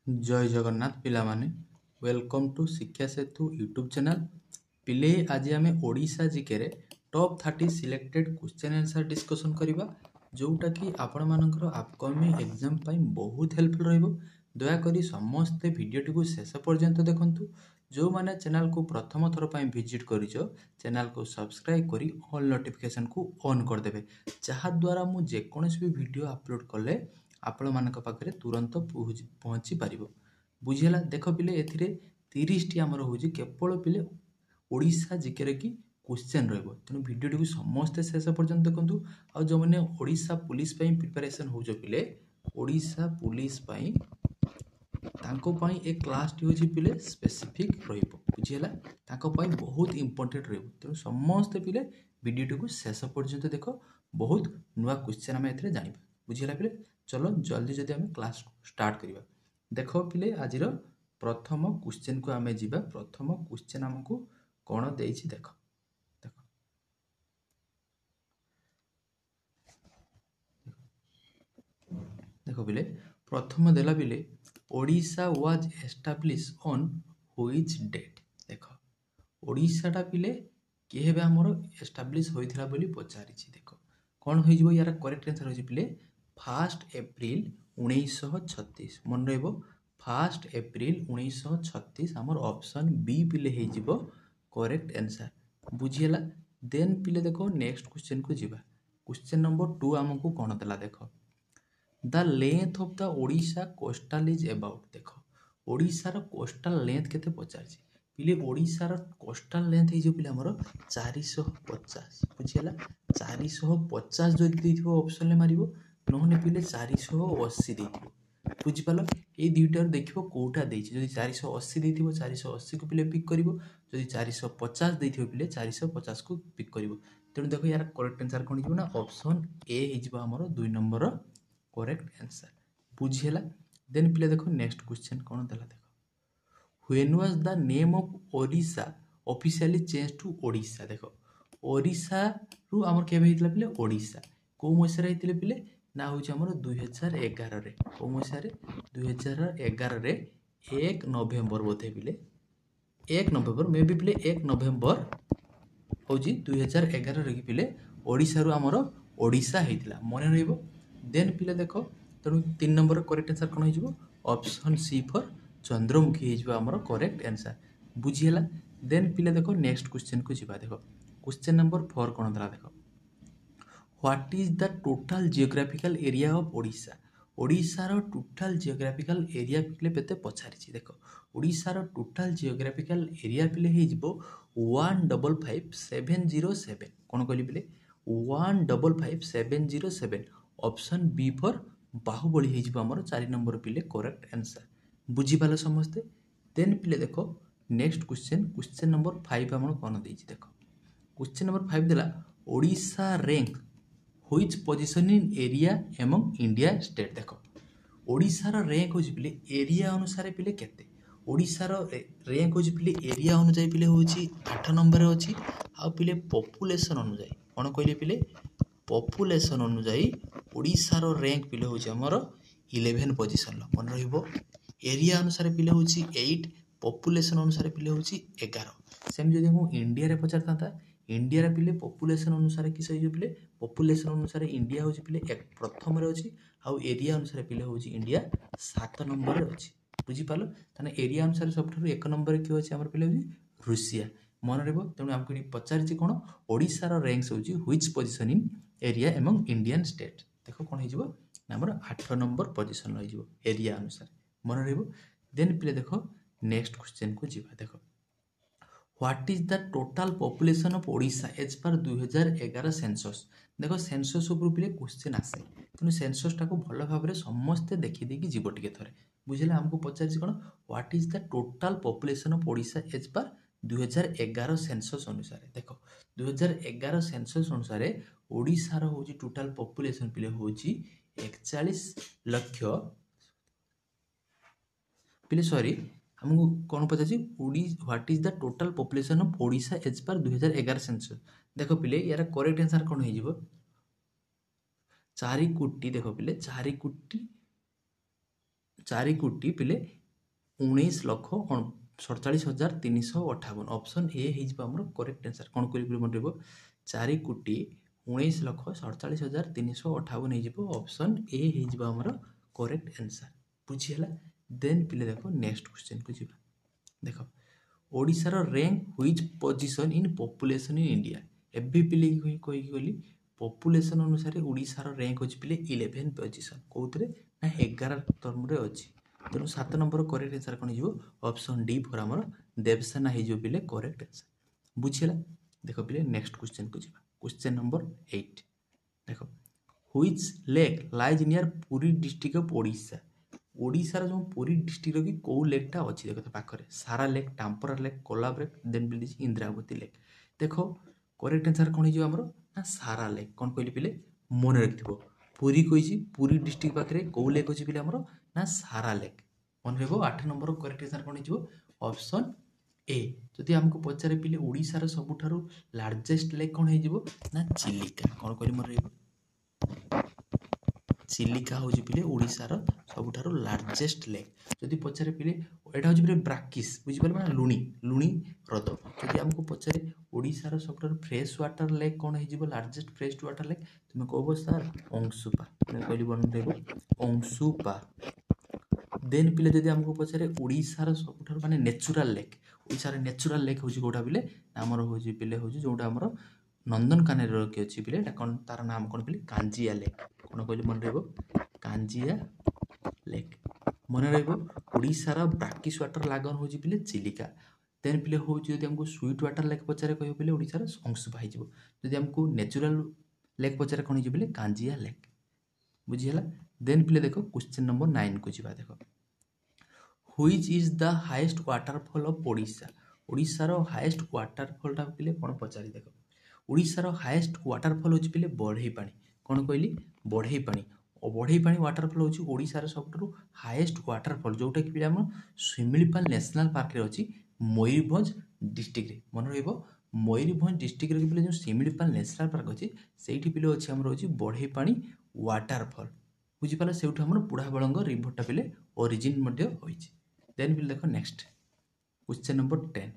जय जगन्नाथ पिला माने वेलकम टू शिक्षा सेतु यूट्यूब चैनल पिले आज आम ओडिशा जीके रे top 30 selected question answer discussion करबा जोटा कि आपण मानकर अपकमिंग एग्जाम पाई बहुत हेल्पफुल रहइबो। दयाकोरी समस्ते वीडियोटी को शेष पर्यंत देखंतु। जो माने चैनल को प्रथम थर पाई विजिट करिजो चैनल को सब्सक्राइब करी ऑल नोटिफिकेशन को ऑन कर देबे जहा द्वारा मु जे कोनोसी भी वीडियो अपलोड कले आपण मानक पाखरे तुरंत पहुँची पारिबो। बुझिला देख पिले एथिरे 30 टी हमर होजी केवल पिले ओडिशा जिकेरे की क्वेश्चन रहइबो। तेणु वीडियोटी को समस्त शेष पर्यंत देखंतु। आ जो माने ओडिशा पुलिस पई प्रिपरेशन होजो पिले ओडिशा पुलिस पई तांको पई एक क्लास टी होजी पिले स्पेसिफिक रहइबो। बुझिला तांको पई बहुत इंपोर्टेंट रहइबो। तेणु समस्त पिले वीडियोटी को शेष पर्यंत देखो बहुत नुआ क्वेश्चन हम एथिरे जानिबा। बुझिला पिले चलो जल्दी जल्दी हम क्लास स्टार्ट करिबा। देखो पिले आजिर प्रथम क्वेश्चन को आमे जीवा। प्रथम क्वेश्चन हमको कोन देइछि देखो देखो देखो पिले प्रथम देला पिले Odisha was establish on which date. देखो ओडिशा टा पिले केहेबे हमरो एस्टाब्लिश होइथिला बोली पचारिछि। देखो कोन होई जइबो यार करेक्ट आंसर होई पिले 1 एप्रिल 1936 मन रहइबो 1 एप्रिल 1936 हमर ऑप्शन बी पिले हे जिवो करेक्ट आंसर। बुझियला देन पिले देखो नेक्स्ट क्वेश्चन को जीवा। क्वेश्चन नंबर 2 हमको कोन देला देखो the length of the Odisha coastal is about. देखो ओडिशा रो कोस्टल लेंथ केते पचारछि पिले ओडिशा रो कोस्टल लेंथ हे जो पिले हमरो 450। बुझियला 450 जदि देथिबो ऑप्शन ले मारिबो नहने पिले 480 देथिबो। बुझि पालो ए दुइटार देखिबो कोटा देछि जदि 480 देथिबो 480 को पिले पिक करिवो जदि 450 देथिबो पिले 450 को पिक करिवो। तेनु देखो यार करेक्ट आंसर कोन हिजबो ना ऑप्शन ए हिजबो हमरो 2 नंबर करेक्ट आंसर। बुझियला देन पिले देखो नेक्स्ट क्वेश्चन कोन देला देखो when was the name of Odisha officially change to Odisha. देखो ओडिशा रु हमर केबे हितला पिले ओडिशा को मसरा हितले पिले ना होछि हमर 2011 रे को मसरा रे 2011 रे 1 नवंबर बोथे पिले 1 नवंबर मे बी पिले 1 नवंबर होछि 2011 रे पिले ओडिशा रु हमर ओडिशा हितला मने रहइबो। देन पिले देखो तनु 3 नंबर करेक्ट आंसर कोन हिजबो ऑप्शन सी फॉर चंद्रमुखी हिजबो हमर करेक्ट आंसर। बुझियला देन पिले देखो नेक्स्ट क्वेश्चन को जीवा। देखो क्वेश्चन नंबर 4 कोन दला देखो what is the total geographical area of Odisha. Odisha रो टोटल जियोग्राफिकल एरिया पिले पेते पछारिछि। देखो ओडिशा रो टोटल जियोग्राफिकल एरिया पिले हे जिवो 155707 कोन कहली पिले 155707 ऑप्शन बी फॉर बाहुबली हे जिवो हमर 4 नंबर पिले करेक्ट आंसर। बुझि पालो समस्ते देन पिले देखो नेक्स्ट क्वेश्चन नंबर 5 हमर कोन देछि। देखो क्वेश्चन नंबर 5 देला Odisha rank which position in area among India state. देखो ओडिशा रो रैंक होछि पिले एरिया अनुसार पिले केते ओडिशा रो रैंक होछि पिले एरिया अनुसार पिले होछि 8 नंबर रे अछि आ पिले पॉपुलेशन अनुसार कोन कहले पिले पॉपुलेशन अनुसार ओडिशा रो रैंक पिले होछि हमर 11 पोजीशन मन रहइबो। एरिया अनुसार पिले होछि 8 पॉपुलेशन अनुसार पिले होछि 11। सेम जदि हम इंडिया रे पचारता इंडिया रे पिले पॉपुलेशन अनुसार कि सही जो पिले पॉपुलेशन अनुसार इंडिया होछि पिले एक प्रथम रे अछि आ एरिया अनुसार पिले होछि इंडिया 7 नंबर रे अछि। बुझि पालो तने एरिया अनुसार सबठारु 1 नंबर कि होछि हमर पिले होछि रूसिया मन रहबो। तेनु हमको पचारिछि कोन ओडिशा रो रैंक्स होछि which position in area among Indian state. देखो कोन हिजबो ना हमर 8 नंबर पोजीशन रहि जिवो एरिया अनुसार मन रहबो। देन पिले देखो नेक्स्ट क्वेश्चन को जीवा। देखो what is the total population of Odisha as per 2011 census. देखो सेंसस ऊपर पिले क्वेश्चन आसे तेनु सेंसस टाको भलो भाबरे समस्त देखि देकी जीवो टिके थरे। बुझिला हमको पचारिछि कोन what is the total population of Odisha as per 2011 census अनुसार। देखो 2011 सेंसस अनुसार ओडिशा रो होजी टोटल पॉपुलेशन पिले होजी 41 लाख पिले सॉरी हमको कौन पचाछि what is the total population of Odisha as per 2011 census. देखो पिले यार करेक्ट आंसर कोन हे जिवो 4 कोटी। देखो पिले 4 कोटी 4 କୋଟି ପିଲେ 19,47,358 ऑप्शन ए ହେଇଯିବ ଆମର करेक्ट आंसर कोन करि मन रहबो 4 कोटी 19,47,358 ହେଇଯିବ ऑप्शन ए ହେଇଯିବ ଆମର करेक्ट आंसर बुझी हला देन पिले देखो नेक्स्ट क्वेश्चन को जिबा देखो ओडिसा रो rank which position in population in India एबी पिले कोइ गली पॉपुलेशन अनुसार ओडिसा रो रैंक होची पिले 11 पोजीशन कोउतरे ना 11 टर्म रे अछि तेणु 7 नंबर करेक्ट आंसर कौन हो ऑप्शन डी फॉर आमर देवसेना हो पिले करेक्ट आंसर बुझीला देखो पिले नेक्स्ट क्वेश्चन को जीवा क्वेश्चन नंबर 8 देखो which lake lies near Puri district of Odisha Odisha रो जो पुरी डिस्ट्रिक्ट की को लेकटा अछि देखो त पाखरे सारा lake Tampara lake Kolab lake then बिल इंद्रावती लेक देखो करेक्ट आंसर कौन हो हमरो ना सारा लेक कौन कहली पिले मन रखिबो पुरी कहिछि पुरी डिस्ट्रिक्ट पाखरे को लेक अछि पिले हमरो ना सारा लेक मन रहबो 8 नंबर करेक्ट आंसर कोन हिजो ऑप्शन ए जदि हमको पचारे पिले ओडिसा रो सबुठारु लार्जेस्ट लेक कोन हिजो ना चिलिका कोन कहली मन रहबो चिलिका हो पिले ओडिसा रो सबुठारु लार्जेस्ट लेक जदि पचारे पिले एटा हो पिले ब्राकिस बुझि पाले ना लुणी लुणी ह्रद जदि हमको पचारे ओडिसा रो सबुठारु फ्रेश वाटर लेक कोन हिजो लार्जेस्ट फ्रेश वाटर लेक तुमे कहबो सर अंशुपा तुमे कहली बन रहबो अंशुपा देन पिले जदि हमको पचारे ओडिसा रो सबुठारु माने नेचुरल लेक ओडिसा रो नेचुरल लेक होची कोठा पिले हमर होची पिले होची जोटा हमर नंदनकानन रो के अछि पिले कोन तार नाम कोन पिले कांजिया लेक कोन कहली मन रहबो कांजिया लेक मन रहबो ओडिसा रो ब्राकिस वाटर लागन होची पिले चिलिका देन पिले होची जदि हमको स्वीट वाटर लेक पचारे कहयो पिले ओडिसा रो अंशुपा हिजबो जदि हमको नेचुरल लेक पचारे कोन हिजो पिले कांजिया लेक बुझियला देन पिले देखो क्वेश्चन नंबर 9 को जिबा देखो which is the highest waterfall of Odisha Odisha रो हाईएस्ट वाटरफॉल टा पिले कोन पचारी देखो ओडिशा रो हाईएस्ट वाटरफॉल होची पिले बढ़ई पानी कोन कहली बढ़ई पानी वाटरफॉल होची ओडिशा रो सबटरु हाईएस्ट वाटरफॉल जोटा कि पिले हम शिमिलीपाल नेशनल पार्क रे होची मयूरभंज डिस्ट्रिक्ट रे मन रहइबो मयूरभंज डिस्ट्रिक्ट रे पिले जो शिमिलीपाल नेशनल पार्क होची सेठी पिले होची हमर होची बढ़ई पानी वाटरफॉल बुझी पाले सेउठ हमर बुढ़ाबळंग रिवरटा पिले ओरिजिन मध्ये होईची देन पिले देखो next question number 10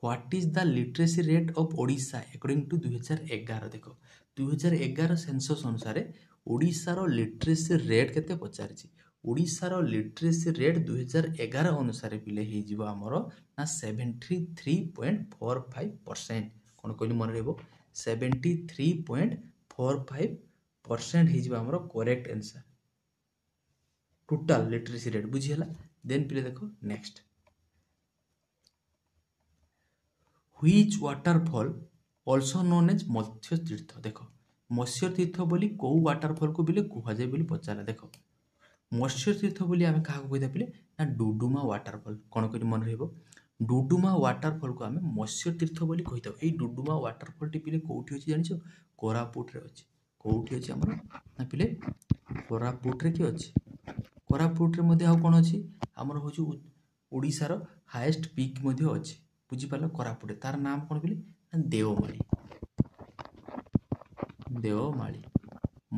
what is the literacy rate of Odisha according to 2011 देखो 2011 सेंसस अनुसार ओडिशा रो लिटरेसी रेट केते पचारिची ओडिशा रो लिटरेसी रेट 2011 अनुसार पिले हे जीव हमर ना 73.45% कोन कहली मन रहबो 73.45% हे जीव हमर correct answer total literacy rate बुझियला देन पिले देखो next which waterfall also known as Matsya Tirtha देखो मत्स्य तीर्थ बोली को वाटरफॉल को बिले कुहा जाय बोली पचारा देखो मत्स्य तीर्थ बोली आमे काहा को कहिदा पिले ना डुडुमा वाटरफॉल कोन करी मन रहबो डुडुमा वाटरफॉल को आमे मत्स्य तीर्थ बोली कहितो एई डुडुमा वाटरफॉल टी पिले कोठी अछि जानिछो कोरापुट रे अछि कोठी अछि हमर ना पिले कोरापुट रे की अछि कोरापुट रे मध्ये आ कोन अछि हमर होछु ओडिसा रो हाईएस्ट पीक मध्ये अछि बुझी पालो कोरापुट तार नाम कोन बिले देवमाली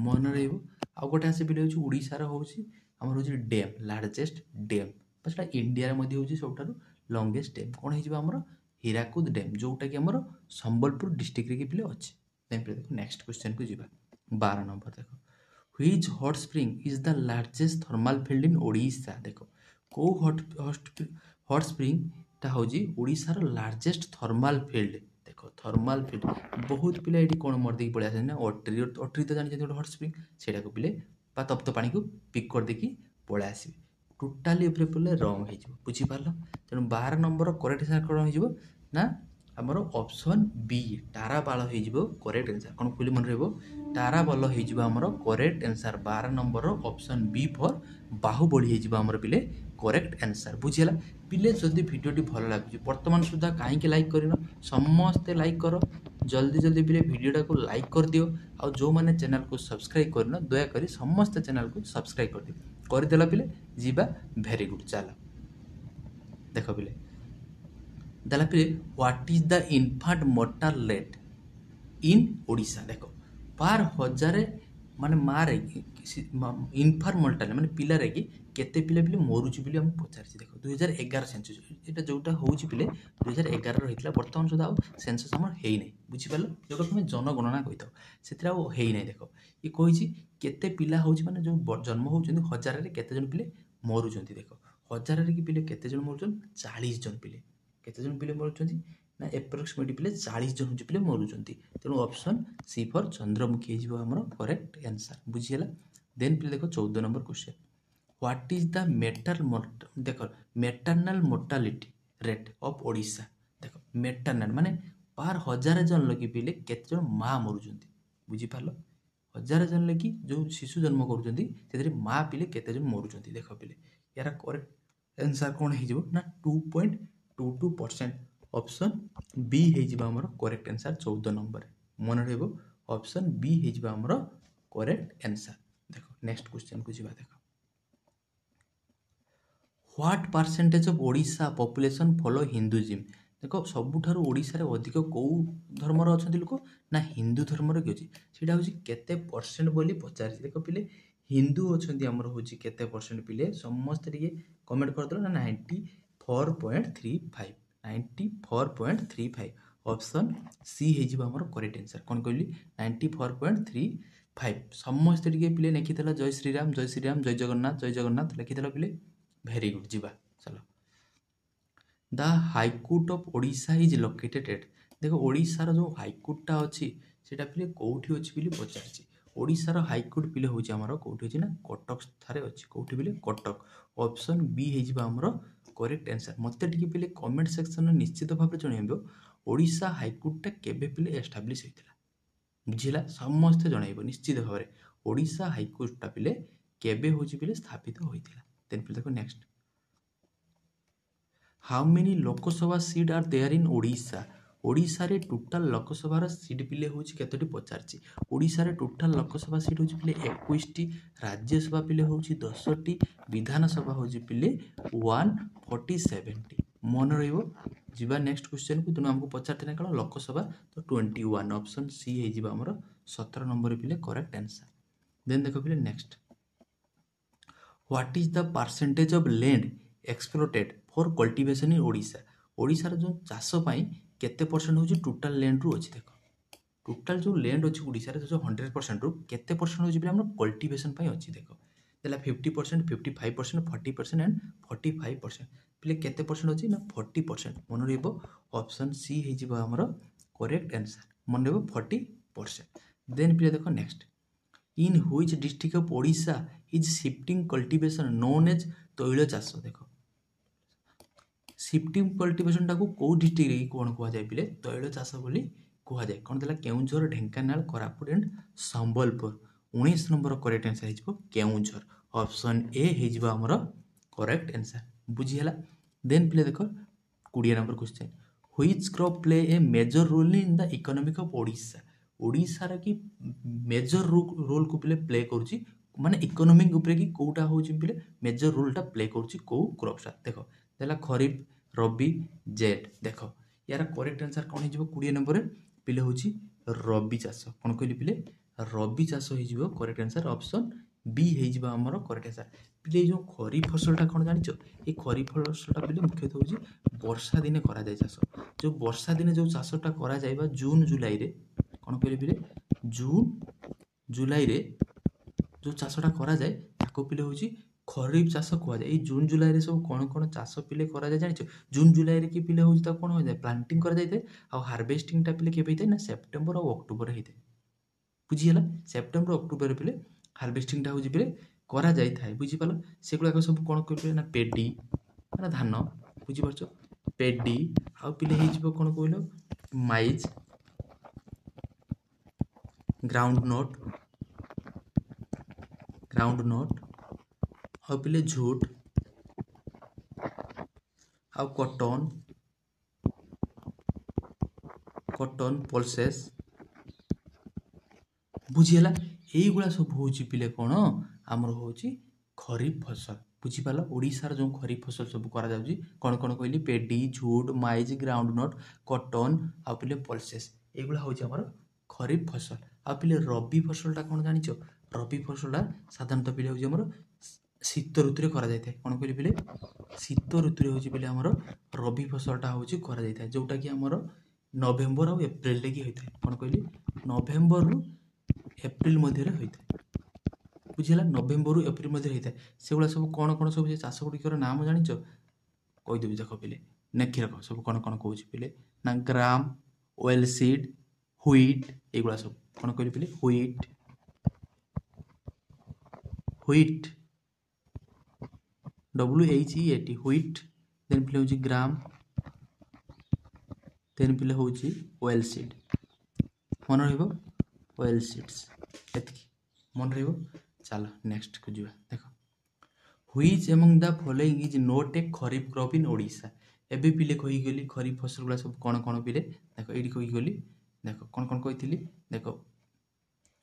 मन रहइबो आ गोटे आसे बिले होछु ओडिसा रो होछि हमर होछि डैम लार्जेस्ट डैम बसटा इंडिया रे मध्ये होछि सबटारो लॉन्गेस्ट डैम कोन हिजबो हमर हीराकुद डैम जोटा कि हमर संबलपुर डिस्ट्रिक्ट रे कि बिले अछि देन देखो नेक्स्ट क्वेश्चन को जिबा 12 नंबर देखो which hot spring is the largest thermal field इन ओडिशा देखो को हॉट स्प्रिंग ता होजी ओडिशा रो लार्जेस्ट थर्मल फील्ड देखो थर्मल फील्ड बहुत पिला एटी कोन मर देकी पळे आसे ना ओट्री तो जानि जे हॉट स्प्रिंग सेटा को पिले बा तप्त पानी को पिक कर देकी पळे आसी टोटली ऊपर पले रंग हे जिवो बुझी पारलो तेनु 12 नंबर करेक्ट आंसर कोन हे जिवो ना हमर ऑप्शन बी ताराबाल हे जिवो करेक्ट आंसर कोन पुली मन रहबो ताराबाल हे जिवो हमर correct answer 12 number option B for Bahubali हे जिवो हमर पिले करेक्ट आंसर बुझिला पिले जदि वीडियोटी भलो लागुची वर्तमान सुधा काहे के लाइक करिनो समस्त लाइक करो जल्दी जल्दी पिले वीडियोटा को लाइक कर दियो आ जो माने चैनल को सब्सक्राइब करनो दया करी समस्त चैनल को सब्सक्राइब कर दियो कर देला पिले जीवा वेरी गुड चलो देखो पिले दला पिले what is the infant mortal rate in Odisha देखो 1000 माने मारे इनफार मोर्टालिटी माने पिलारे कि केते पिले पिले मरुची बिले हम पचारिछि देखो 2011 सेंसस एटा जोटा होउची पिले 2011 रहितला वर्तमान सुधा सेंसस हमर हेइ नै बुझि पालो जोटा तुमे जनगणना कहितो सेतिरा हेइ नै देखो ये कहिछि केते पिला होउची माने जो जन्म होउचंदी हजार रे केते जन पिले मरुचंदी देखो हजार रे कि पिले केते जन मरुचन 40 जन पिले केते जन पिले मरुचंदी ना एप्रोक्सीमेटली पिले 40 जन पिले मरुचंदी तेणु ऑप्शन सी फॉर चंद्रमुखी हिजबो हमर करेक्ट आंसर बुझियला देन पिले देखो 14 number question what is the देखो maternal mortality rate of Odisha देखो मेटरनल माने पार हजार जन लगी पिले केते जन मां मरुचंदी बुझि पालो हजार जन लगी जो शिशु जन्म करूचंदी तेरे मां पिले केते जन मरुचंदी देखो पिले यार करेक्ट आंसर कोन हिजबो ना 2.22% ऑप्शन बी हिजबो हमर करेक्ट आंसर 14 नंबर मन रहबो ऑप्शन बी हिजबो हमर करेक्ट आंसर देखो नेक्स्ट क्वेश्चन को जिबा देखो what percentage of Odisha population follow Hinduism देखो सबुठारु ओडिशा रे अधिक को धर्म रो अछंती लोक ना हिंदू धर्म रो कि सेटा होची केते परसेंट बोली पचारि देखो पिले हिंदू अछंती हमर होची केते परसेंट पिले समस्त रे कमेंट कर दलो ना 94.35 94.35 ऑप्शन सी हे जिबा हमर करेक्ट आंसर कोन कहली 94.35 समस्त रे पिले लिखितला जय श्री राम जय जगन्नाथ लिखितला पिले वेरी गुड जीवा चलो the high court of Odisha is located at देखो ओडिशा रो जो हाईकोर्टटा अछि सेटा पिले कोठी अछि बिली पचारछि ओडिशा रो हाईकोर्ट पिले होछि हमरो कोठी अछि ना कटक थारे अछि कोठी बिले कटक ऑप्शन बी हे जिबा हमरो करेक्ट आंसर मते टिके पिले कमेंट सेक्शन में निश्चित भाबे जणैबो ओडिशा हाईकोर्टटा केबे पिले एस्टैब्लिश होइतिला बुझिला समस्त जणैबो निश्चित भाबे ओडिशा हाईकोर्टटा पिले केबे होछि पिले स्थापित होइतिला देन पिले देखो next how many Lok Sabha seat are there in Odisha Odisha रे टोटल लोकसभा रा सीट पिले होछि केतोटी पचारछि ओडिशा रे टोटल लोकसभा सीट होछि पिले 21 टी राज्यसभा पिले होछि 10 टी विधानसभा होछि पिले 147 टी मन रहइबो जिबा नेक्स्ट क्वेश्चन को तनो हमको पचारते ना लोकसभा तो 21 ऑप्शन सी हे जिबा हमर 17 नंबर पिले करेक्ट आंसर देन देखो पिले next what is the percentage of land exploited for cultivation in Odisha Odisha रो जो चाष पई केते परसेंट होची टोटल लैंड रु अछि देखो टोटल जो लैंड अछि ओडिशा रे जो 100% रु केते परसेंट होची बिले हमर कल्टीवेशन पई अछि देखो देला 50% 55% 40% एंड 45% बिले केते परसेंट अछि ना 40% मन रहइबो ऑप्शन सी हे जिबो हमर करेक्ट आंसर मन रहइबो 40% देन बिले देखो next in which district of Odisha is shifting cultivation known as तैल चाष देखो शिफ्टिंग कल्टीवेशन टाको को डिस्ट्रिक्ट रे कोन कुआ जाय पिले तैल चाष बोली कुआ जाय कोन देला Keonjhar Dhenkanal Koraput and Sambalpur 19 number correct answer हिजबो केउंझर ऑप्शन ए हिजबो हमर करेक्ट आंसर बुझी हला देन पिले देखो 20 number question which crop play a major role in the economic of Odisha Odisha रा की मेजर रोल को प्ले करूची माने इकोनॉमिक ऊपर की कोटा होची पिले मेजर रोल टा प्ले करूची को क्रॉप सा देखो देला खरीफ रबी जेट देखो यार करेक्ट आंसर कोन हिजबो 20 नंबर रे पिले होची रबी चाष कोन कहली पिले रबी चाष हिजबो करेक्ट आंसर ऑप्शन बी हिजबो हमर करेक्ट आंसर पिले जो खरीफ फसल टा कोन जानिचो ए खरीफ फसल टा पिले मुख्यतः होची वर्षा दिने करा जाय चाष जो वर्षा दिने जो चाष टा करा जायबा जून जुलाई रे कोन कहली पिले जून जुलाई रे जो चाषटा करा जाए ताको पिले होची खरीफ चाष कुआ जाए जून जुलाई रे सब कोन कोन चाष पिले करा जाए जानिछो जून जुलाई रे की पिले होची ता कोन हो जाए प्लांटिंग करा जाए आ हार्वेस्टिंग ता पिले केबे हिते ना सितंबर और अक्टूबर हिते बुझी हला सितंबर अक्टूबर रे पिले हार्वेस्टिंग ता होची पिले करा जाय थाए बुझी पालो सेगुला को सब कोन कहले ना पेडी ना धान बुझी परछो पेडी आ पिले हिजबो कोन कहलो माइज ग्राउंड नट आ पिले झूट आ कॉटन पल्सेस बुझीला एई गुला सब होची पिले कोन हमर होची खरीफ फसल बुझी पालो ओडिसा रो जो खरीफ फसल सब करा जाउची कोन कोन कहली पेडी झूट माइज ग्राउंड नट कॉटन आ पिले पल्सेस एई गुला होची हमर खरीफ फसल आ पिले रबी फसल ता कोन जानिचो रबी फसलटा साधारणतः पिले हूँ आमर शीत ऋतु करा जाए कौन कहली पिले शीत ऋतु हूँ पिले आमर रबी फसलटा हूँ करा जाए जोटा कि आमर नवेम्बर आ एप्रिल की होता है कौन कहली नवेम्बर रु एप्रिल मध्य होता है बुझीला नवेम्बर रु एप्रिल मध्य होता है से सब कौन कौन सब चाष गुड़िकर नाम जानिच कहीदेवी देख पिले नेखी रख सब कौन कौन कौन पिले ना ग्राम ओएल सीड व्हीट एगुड़ा सब कौन कहली पिले wheat wheat WHEAT wheat then पिले हूँ ग्राम देन पिले हूँ ओएल सीड मन रॉयल सीड्स एतिकी मन रही चलो नेक्स्ट को जीवा देख which among the following is not a kharif crop in Odisha एबे पिले कहीगली खरीफ फसल गुला सब कौन कौन पिले देख ये कहीगली देख कौन कौन कही देख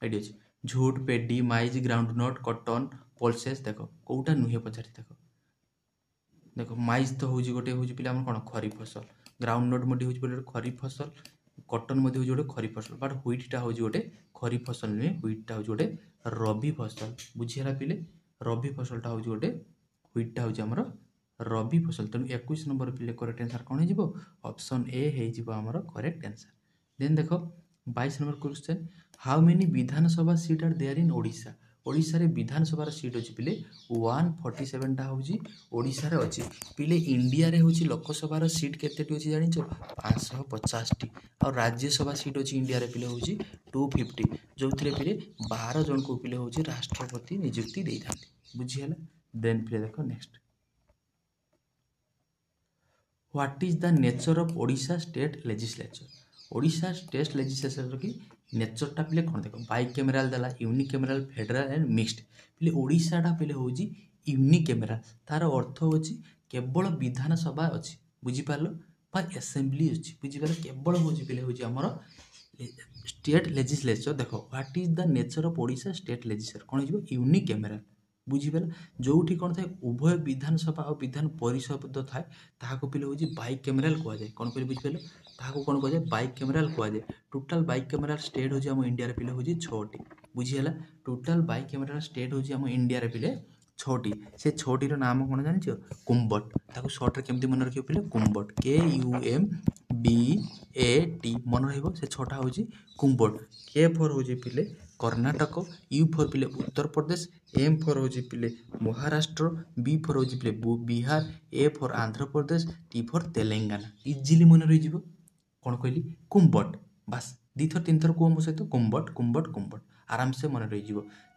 ये अच्छे झूठ पेडी माइज ग्राउंडनट कटन पल्सेस देख कौटा नुहे पचारि देख देख माइज तो हूँ गोटे हूँ पिले कौन खरीफ फसल ग्राउंडनट मध्य हूँ खरीफ फसल कटन मध्य हूँ गोटे खरीफ फसल बट व्हिटा हूँ गोटे खरीफ फसल नुहे व्हिटा हूँ गोटे रबी फसल बुझीगला पिले रबी फसलटा हूँ गोटे व्हिटा हूँ आमर रबी फसल तेणु 21 नंबर पिले करेक्ट आंसर कौन हो ऑप्शन ए होमर करेक्ट आंसर देन देख 22 नंबर question how many Vidhan Sabha seat are there in Odisha Odisha रे विधानसभा सीट अच्छी पिले 147टा हूँ ओडिशा रे अच्छी पिले इंडिया रे हूँ लोकसभा सीट केतेटी अच्छी जानिच 550टी और राज्यसभा सीट अच्छी इंडिया रे पिले हूँ 250 जो पिले 12 जन को पिले हूँ राष्ट्रपति नियुक्ति दे था बुझीगला देन पिले देख next what is the nature of Odisha state legislature Odisha state legislature की नेचरटा पिले कौन देख बाइकैमेराल देला यूनिकैमेराल फेडराल एंड मिक्सड पिले ओडिशाटा पिले हूँ यूनिकैमेराल तार अर्थ हूँ केवल विधानसभा अच्छी बुझीपार बा एसेम्बली अच्छी बुझीपार केवल हूँ पिले हूँ आमर स्टेट लेजिस्लेचर देख what is the nature of Odisha state legislature कौन हो यूनिकैमेराल बुझीपार जोठी कौन थाए उभय विधानसभा और विधान परिषद थाए ताको पिले हूँ बाइकैमेराल कहुए कौन कह बुझीपार ताको कौन कहुए बाइकैमेराल कहुए टोटाल बाइकैमेराल स्टेट हूँ आम इंडिया पिले हूँ 6टी बुझीगला टोटाल बाइकैमेराल स्टेट हूँ आम इंडिया पिले 6टी से 6टीर नाम कौन जानिच कुम्बट ताको सर्ट केमती मन रखियो पिले कुम्बट KUMBAT मन रहिबो से 6टा हूँ कुम्बट के फॉर हूँ पिले कर्णाटक यू फॉर पिले उत्तर प्रदेश एम फॉर हूँ पिले महाराष्ट्र बी फॉर हूँ पिले Bihar A for Andhra Pradesh T for Telangana easily मन रही कौन कहली कुम्बट बास 2 थर 3 थर कह मो सहित कुम्बट कुम्बट कुम्बट आराम से मन रही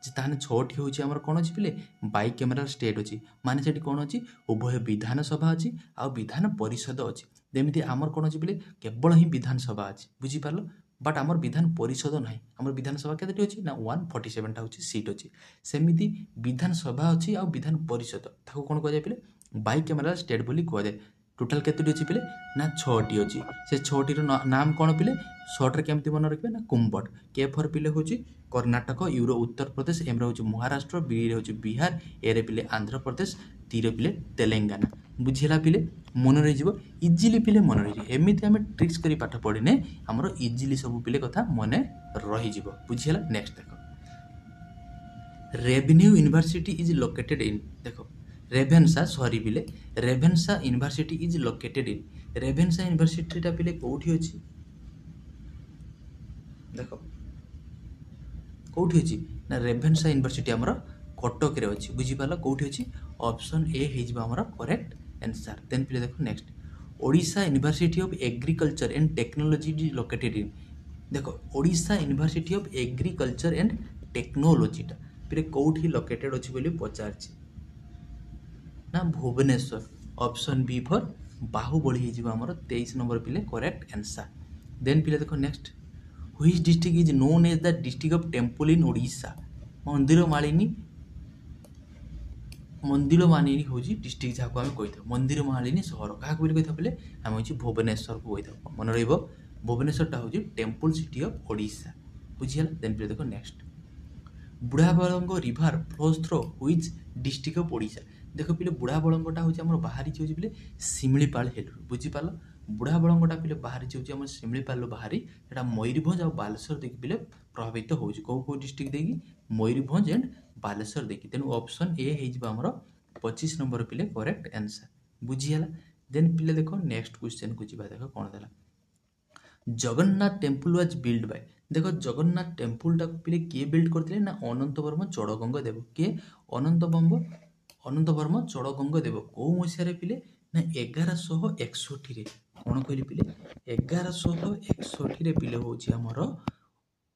ताहने 6टी हूँ आमर कौन अच्छी पिले बाइकैमेराल स्टेट अच्छी माने से कौन अच्छी उभय विधानसभा अच्छी आ विधान परिषद अच्छी जमी आमर कौन अच्छी पिले केवल ही विधानसभा अच्छी बुझीपार बट आमर विधान परिषद ना आमर विधानसभा केतटी अच्छी ना 147टा हूँ सीट अच्छी सेमती विधानसभा अच्छी आ विधान परिषद ताको कौन कह पिले बाइकैमेराल स्टेट बोली कहुए टोटाल केतटी अच्छी पिले ना 6टी अच्छी से 6टीर नाम कौन पिले सर्ट्रे केमती मन रखिए ना कुम्बट के फर पिले हूँ कर्णाटक यूरो उत्तर प्रदेश एम हूँ महाराष्ट्र बी रे हूँ बिहार ए रे पिले आंध्र प्रदेश टी रे पिले तेलंगाना बुझीला पिले मन रही इजिली पिले मन रही एमती आम ट्रिक्स कर पाठ पढ़ने आमर इजिली सब पिले कथा मन रही बुझीला नेक्स्ट देख revenue university is located in देख रेभेन्सा सॉरी पिले Ravenshaw university is located in Ravenshaw यूनिवर्सिटीटा पिले कौटी अच्छी देख कौटी अच्छी ना रेभेन्सा यूनिवर्सिटी आमर कटक रे अच्छी बुझीपार कौटी अच्छी ऑप्शन ए होमर करेक्ट आंसर देन पिले देख next Odisha university of agriculture and technology is located in देख Odisha university of agriculture and टेक्नोलॉजीटा पिले कौटी लोकेटेड अच्छी बोली पचारछि ना Bhubaneswar option B for Bahubali होमर 23 नंबर पिले करेक्ट आंसर देन पिले देख next which district is known as the district of temple in Odisha मंदिर मालिनी हूँ डिस्ट्रिक्ट जहाँ आम कही था मंदिर मालिनी सहर क्या कही था बोले आम हूँ भुवनेश्वर को कही था मन रही भुवनेश्वरटा हूँ टेम्पल सिटी ऑफ ओडिशा बुझीगला देन पिले देख next Budhabalanga river flows through which district of Odisha देख पिले बुढ़ाबलंगटा हूँ आम बाहरी हूँ पिले शिमिलीपाल हिल बुझीपार बुढ़ाबलंगटा पिले बाहरी हूँ आम शिमिलीपाल बाहरी एटा मयूरभंज आ बालेश्वर देखिए पिले प्रभावित हो कौ डिस्ट्रिक्ट देखिए मयूरभंज एंड बालेश्वर देखी तेणु ऑप्शन ए हो आमर 25 नंबर पिले करेक्ट आंसर बुझीगला। देन पिले देख नेक्स्ट क्वेश्चन को जीवा देख कौन देला Jagannath temple was build bye देख जगन्नाथ टेम्पल टाक पिले किए बिल्ड करथिले ना अनंत वर्मा चोड़गंग देव किए अनंत वर्मा चोड़गंग देव को मसीह पिले ना 1161 रे कौन कहली पिले 1161 रे पिले होची हमर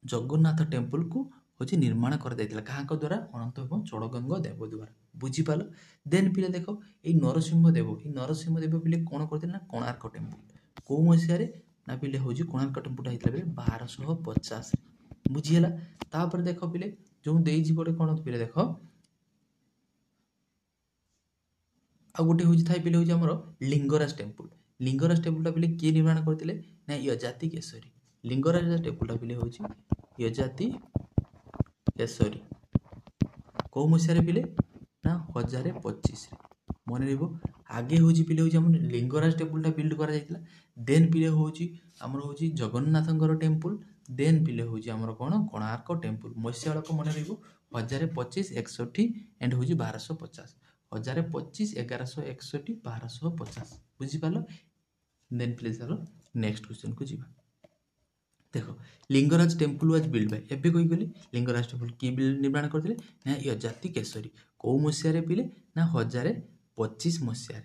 जगन्नाथ टेम्पल को होची निर्माण कर दैतिला काहाक द्वारा अनंत एवं चोड़गंग देव द्वारा बुझी पाल। देन पिले देख ए नरसिंह देव पिले कौन करथिले ना कोणार्क टेम्पल को मसीह रे ना पिले होची कोणार्क टेम्पल होइतला बेले 1250 बुझीगला। तापर देख पिले जो देइछि गोटे कोन पिले देख आ गोटे होची थाई पिले होची हमर लिंगराज टेम्पल पिले किए निर्माण करथिले ना यजाति केसरी लिंगराज टेम्पल पिले होची यजाति केसरी को मसीह पिले ना 1025 मन रहिबो। आगे होची पिले होची हम लिंगराज टेम्पल बिल्ड करा जायतिला देन पिले होची हमर होची जगन्नाथंकर टेम्पल देन पिले होची हमर कोन कोणार्क टेम्पल मसीह को मन रहिबो 1025 61 एंड होची 1250 1025 1161 1250 बुझी पालो। देन प्लीज चलो नेक्स्ट क्वेश्चन को जीवा देखो Lingaraj temple was build bye एबे कोई गली लिंगराज टेम्पल की बिल्ड निर्माण करथिले ना यजाति केसरी को मसीह रे पिले ना 1025 मसीह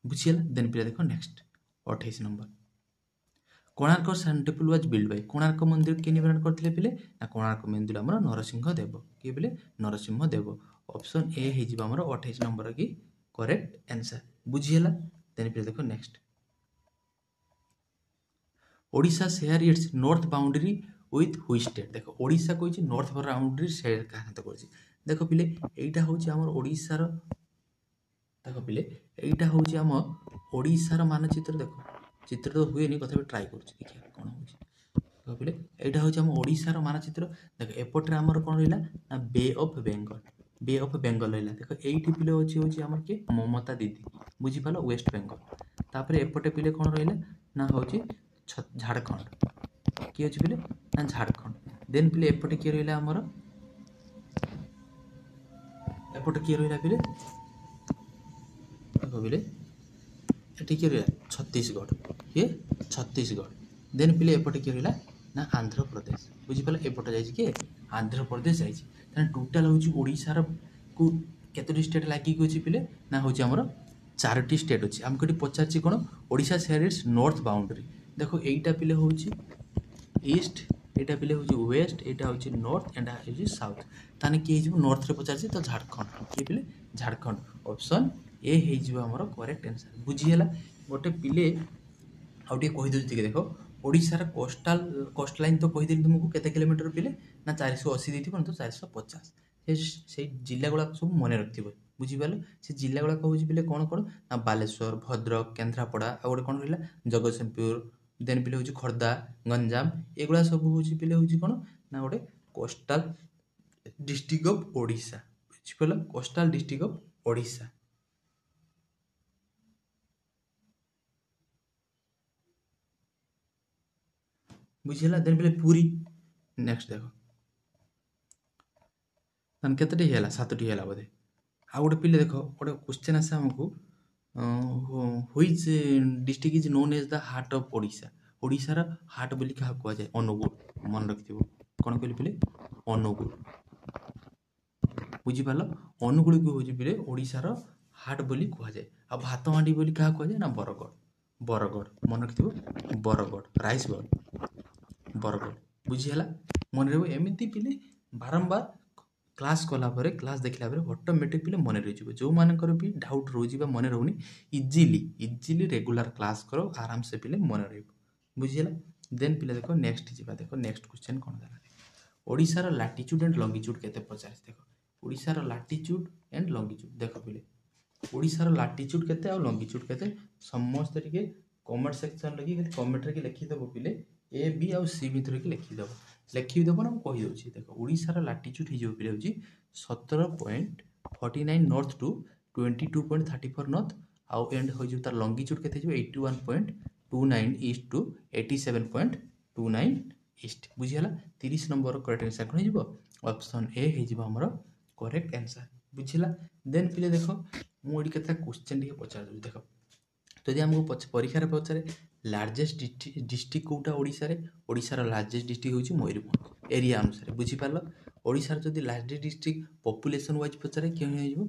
बुझियला। देन पिले देखो next 28 number Konark sun temple was build by Konark मंदिर के निर्माण करथिले पिले ना कोणार्क मंदिर हमर नरसिंह देव के पिले नरसिंह देव ऑप्शन ए हे जिबा हमर 28 नंबर की करेक्ट आंसर बुझियला। देन पिले देखो next Odisha share its north boundary with which state देख ओडिशा कोइछि नॉर्थ बाउंड्री शेयर काहे तो करछि देख पिले एटा होछि हमर ओडिशा रो देख पिले एटा होछि हमर ओडिशा रो मानचित्र देख चित्र तो हुए नहीं कथि ट्राई करछि देखिया कोन होछि देख पिले एटा होछि हमर ओडिशा रो मानचित्र देख एपटरे हमर कोन रहिला ना बे ऑफ बेंगल रहिला देख एइठी पिले होछि हमर के ममता दीदी बुझी पालो वेस्ट बेंगल तापरे एपटे पिले कोन रहिला ना होछि झारखंड किए अछि पिले ना झारखंड देन पिले एपटे किए रहिला हमर एपटे किए रहिला पिले देखो पिले एठी किए रहिला छत्तीसगढ़ किए छत्तीसगढ़ देन पिले एपटे किए रहिला ना आंध्र प्रदेश बुझी पालो एपटे जाइछि के आंध्र प्रदेश जाइछि तने टोटल होछि ओडिसा रो को केतोटी स्टेट लागि कि अछि पिले ना होछि हमर 4टी स्टेट अछि हमको पचारछि कोन Odisha share its north boundary देखो एटा पिले होछि ईस्ट एटा पिले होछि वेस्ट एटा होछि नॉर्थ एंड होछि साउथ ताने के हिजो नॉर्थ रे पचारछि तो झारखंड के पिले झारखंड ऑप्शन ए हे हिजो हमर करेक्ट आंसर बुझियला। गोटे पिले आउटे कहि दउ ठीक देखो ओडिसा रा कोस्ट लाइन तो कहि देली तुमको केते किलोमीटर पिले ना 480 देथिबो तो 450 से जिल्ला गुला सब मने रखथिबो बुझी पालो से जिल्ला गुला कहउछि पिले कोन कोन ना बालेश्वर भद्रक केंद्रापड़ा आ गोटे कोन रहिला जगतसिंहपुर देन पिले होछि खर्दा गंजाम एगुला सब होछि पिले होछि कोन ना गोटे कोस्टल डिस्ट्रिक्ट ऑफ ओडिशा बुझी पालो कोस्टल डिस्ट्रिक्ट ऑफ ओडिशा बुझिला। देन पिले पूरी नेक्स्ट देखो तन केतटी हेला 7टी हेला बोधे आ गोटे पिले देखो गोटे क्वेश्चन आसे हमको which district is known as the heart of Odisha Odisha रा हार्ट बोली कहा कुआ जाय अनुगुल मन रखथिबो कोन कहली पिले अनुगुल बुझी पालो अनुगुल को होजी पिले ओडिशा रा हार्ट बोली कुआ जाय आ भातमांडी बोली कहा कुआ जाय ना बरगड़ मन रखथिबो बरगड़ राइस बॉल बरगड़ बुझिला मन रहबो एमिति पिले बारंबार क्लास कला परे क्लास देखला परे ऑटोमेटिक पिले मन रहि जिवो जो मानकर भी डाउट रोजी बा मन रहउनी इजीली रेगुलर क्लास करो आराम से पिले मन रहबो बुझिला। देन पिले देखो नेक्स्ट जिबा देखो नेक्स्ट क्वेश्चन कोन देला ओडिसा रो लैटिट्यूड एंड लॉन्गिट्यूड केते पचारिस देखो ओडिसा रो लैटिट्यूड एंड लॉन्गिट्यूड देखो पिले ओडिसा रो लैटिट्यूड केते और लॉन्गिट्यूड केते समस्त टिके कमेंट सेक्शन लगी कमेंट रे लिखि देबो पिले ए बी और सी भितर के लिखि देबो ना कहि दउछि देखो ओडिसा रो लैटिट्यूड हिजो पिले होछि 17.49 नॉर्थ टू 22.34 नॉर्थ आउ एंड हो जो तार लॉन्गिट्यूड केते जो 81.29 ईस्ट टू 87.29 ईस्ट बुझियला 30 नंबर करेक्ट आंसर कोन हिजो ऑप्शन ए हो हमर करेक्ट आंसर बुझिला। देन पिले देखो मु एडी कथा क्वेश्चन टिके पचार दउ देखो जदि हमको परीक्षा पचारे लार्जेस्ट डिस्ट्रिक्ट कोटा ओडिशा रे ओडिशा रो लार्जेस्ट डिस्ट्रिक्ट होची मयूरभंज एरिया अनुसार बुझी पारलो। ओडिशा रो जदि लार्जेस्ट डिस्ट्रिक्ट पॉपुलेशन वाइज पचारे के हो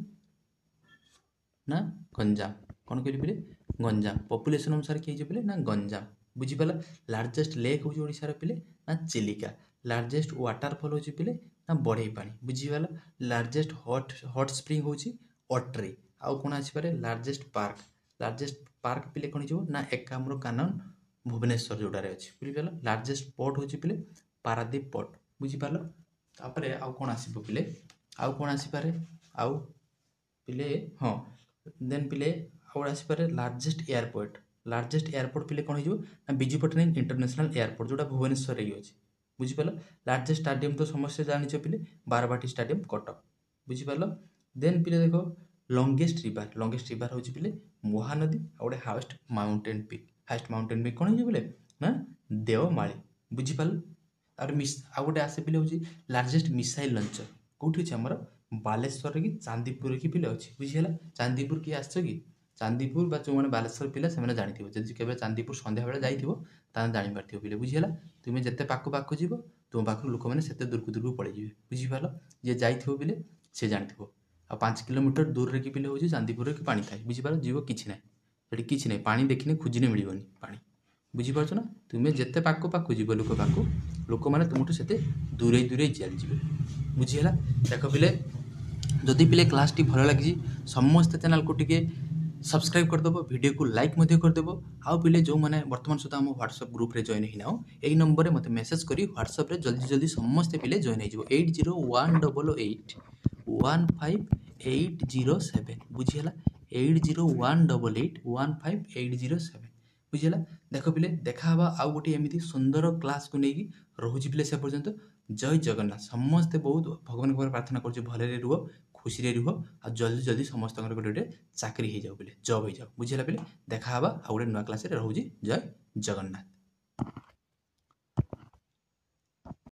ना गंजाम कौन कहली पिले गंजाम पॉपुलेशन अनुसार किए पिले ना गंजाम बुझी पाला। लार्जेस्ट लेक होची ओडिशा रो पिले ना चिलिका। लार्जेस्ट वाटरफॉल होची पिले ना बढ़ई पानी बुझी पाला। लार्जेस्ट हॉट स्प्रिंग होची अट्री आउ कोन आसी पारे लार्जेस्ट पार्क पिले कोन हिजो ना एकाम्र कानन भुवनेश्वर जोडारे अछि बुझी पाला। लार्जेस्ट पोर्ट होची पिले पारादीप पोर्ट बुझी पाला। तापरे आउ कोन आसीबो पिले आउ कोन आसी पारे आउ पिले हां देन पिले आउ आसी पारे लार्जेस्ट एयरपोर्ट पिले कोन हिजो ना बिजू पटनायक इंटरनेशनल एयरपोर्ट जोडा भुवनेश्वर रे अछि बुझी पाला। लार्जेस्ट स्टेडियम तो समस्त जानिछ पिले बारबाटी स्टेडियम कटक बुझी पाला। देन पिले देखो लॉन्गेस्ट रिवर होची पिले महानदी आ गोटे हाईएस्ट माउंटेन पीक कोन हिजो पिले ना देवमाली बुझी पाला। और आ गोटे आसे पिले होची लार्जेस्ट मिसाइल लॉन्चर कोठी अछि हमर बालेश्वर रे कि चांदीपुर कि पिले अछि बुझिला। चांदीपुर कि आछो कि चांदीपुर बा जो माने बालेश्वर पिला से माने जानिथिबो जदि केबे चांदीपुर संध्या बेला जाइथिबो ता जानि पारथिबो पिले बुझिला। तुमे जत्ते पाखु पाखु जीवो तुम पाखु लोक माने सेते दूर पड़े जिवे बुझी पारलो। जे जाइथिबो पिले से जानिथिबो आ 5 किलोमीटर दूर रे कि पिले होची चांदीपुर रे कि पानी थाए बुझी पारलो जीवो किछि नै सेठी किछि नै पानी देखिने खुजिने मिलिबोनी पानी बुझी पारछो ना। तुमे जत्ते पाखु पाखु जीवो लोक माने तुमठु सेते दूरे चल जिवे बुझिला। देखो पिले जदि पिले क्लास टी भलो लागि समस्त चैनल को टिके सब्सक्राइब कर दबो वीडियो को लाइक मध्य कर देबो। आउ पिले जो माने वर्तमान सुधा हम व्हाट्सएप ग्रुप रे जॉइन हिनाओ एई नंबर रे मते मेसेज करी व्हाट्सएप रे जल्दी समस्त पिले जॉइन हिजो 801888 15807 बुझिला 801888 15807 बुझिला। देखो पिले देखा हवा आउ गोटे एमिति सुंदर क्लास को नेकी रहुची पिले से पर्यंत जय जगन्नाथ समस्त बहुत भगवान को प्रार्थना करछु भले रे रुहो खुशी रे रुहो आ जल्दी समस्त गोटे चाकरी हो जाओ पिले जॉब हो जाओ बुझिला पिले। देखा हवा आ गोटे नुआ क्लास रे रहुची जय जगन्नाथ।